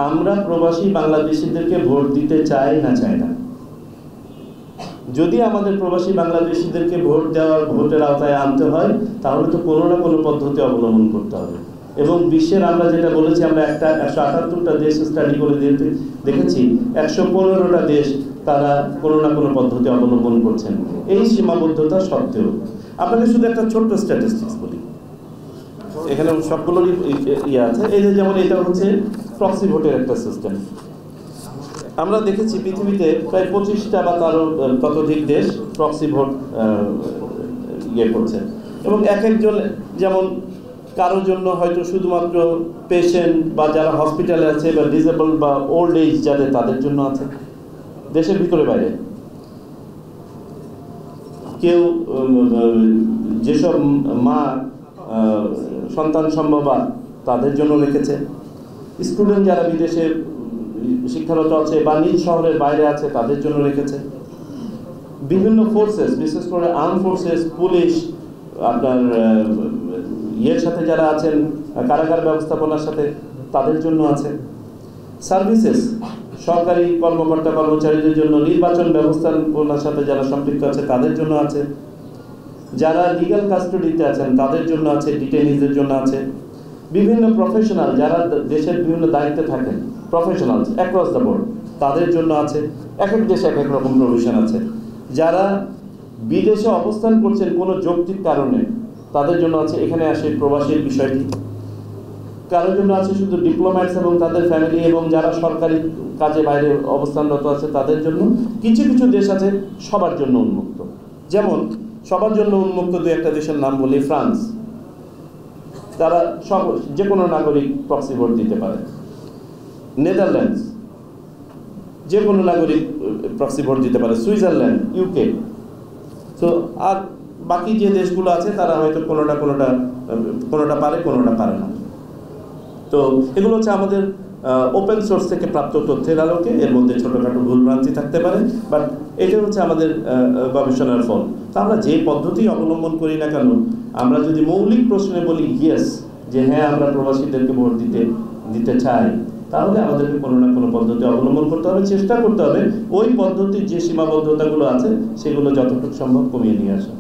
আমরা প্রবাসী বাংলাদেশিদেরকে ভোট দিতে চাই না চাই না। যদি আমাদের প্রবাসী বাংলাদেশিদেরকে ভোট দেওয়ার ভোটের আওতায় আনতে হয় তাহলে তো কোনো না কোনো পদ্ধতি অবলম্বন করতে হবে। এবং বিশ্বের আমরা যেটা বলেছি, আমরা 178টা দেশ স্টাডি করে দেখেছি 115টা দেশ তারা কোনো না কোনো পদ্ধতি অবলম্বন করছেন। এই সীমাবদ্ধতা সত্ত্বেও আপনাকে শুধু একটা ছোট্ট স্ট্যাটিস্টিক্স বলি, এখানে সবগুলোরই ইয়ে আছে। এই যে যেমন এটা হচ্ছে প্রক্সি ভোটের একটা সিস্টেম। আমরা দেখেছি পৃথিবীতে প্রায় 25টা বা তারও ততোধিক দেশ প্রক্সি ভোট ইয়ে করছে, এবং এক একজন, যেমন কারোর জন্য হয়তো শুধুমাত্র পেশেন্ট বা যারা হসপিটালে আছে বা ডিসেবল বা ওল্ড এজ যাদের, তাদের জন্য আছে দেশের ভিতরে বাইরে। কেউ যেসব মা সন্তান সম্ভবা তাদের জন্য রেখেছে, স্টুডেন্ট যারা বিদেশে শিক্ষারত আছে বা নিজ শহরের বাইরে আছে তাদের জন্য রেখেছে। বিভিন্ন ফোর্সেস, বিশেষ করে আর্ম ফোর্সেস, পুলিশ, আপনার ইয়ের সাথে যারা আছেন কারাগার ব্যবস্থাপনার সাথে, তাদের জন্য আছে। সার্ভিসেস, সরকারি কর্মকর্তা কর্মচারীদের জন্য, নির্বাচন ব্যবস্থাপনার সাথে যারা সম্পৃক্ত আছে তাদের জন্য আছে, যারা লিগ্যাল কাস্টডিতে আছেন তাদের জন্য আছে, ডিটেইনিজদের জন্য আছে, বিভিন্ন প্রফেশনাল যারা দেশের বিভিন্ন দায়িত্বে থাকেন, প্রফেশনালস অ্যাক্রস দ্য বোর্ড, তাদের জন্য আছে। এক এক দেশে এক এক রকম প্রভিশন আছে। যারা বিদেশে অবস্থান করছেন কোনো যৌক্তিক কারণে তাদের জন্য আছে। এখানে আসে প্রবাসীর বিষয়টি। কারোর জন্য আছে শুধু ডিপ্লোম্যাটস এবং তাদের ফ্যামিলি, এবং যারা সরকারি কাজে বাইরে অবস্থানরত আছে তাদের জন্য। কিছু কিছু দেশ আছে সবার জন্য উন্মুক্ত। যেমন সবার জন্য উন্মুক্ত দু একটা দেশের নাম বলি। ফ্রান্স, তারা সব যে কোনো নাগরিক প্রক্সি ভোট দিতে পারে। নেদারল্যান্ডস, যে কোনো নাগরিক প্রক্সি ভোট দিতে পারে। Switzerland, UK. তো আর বাকি যে দেশগুলো আছে তারা হয়তো কোনোটা পারে, কোনোটা পারে না। তো এগুলো হচ্ছে আমাদের ওপেন সোর্স থেকে প্রাপ্ত তথ্যের আলোকে। এর মধ্যে ছোটোখাটো ভুলভ্রান্তি থাকতে পারে, বাট এটা হচ্ছে আমাদের গবেষণার ফল। তো আমরা যে পদ্ধতি অবলম্বন করি না কেন, আমরা যদি মৌলিক প্রশ্নে বলি ইয়েস, যে হ্যাঁ আমরা প্রবাসীদেরকে ভোট দিতে চাই, তাহলে আমাদেরকে কোনো না কোনো পদ্ধতি অবলম্বন করতে হবে, চেষ্টা করতে হবে ওই পদ্ধতির যে সীমাবদ্ধতাগুলো আছে সেগুলো যতটুকু সম্ভব কমিয়ে নিয়ে আসা।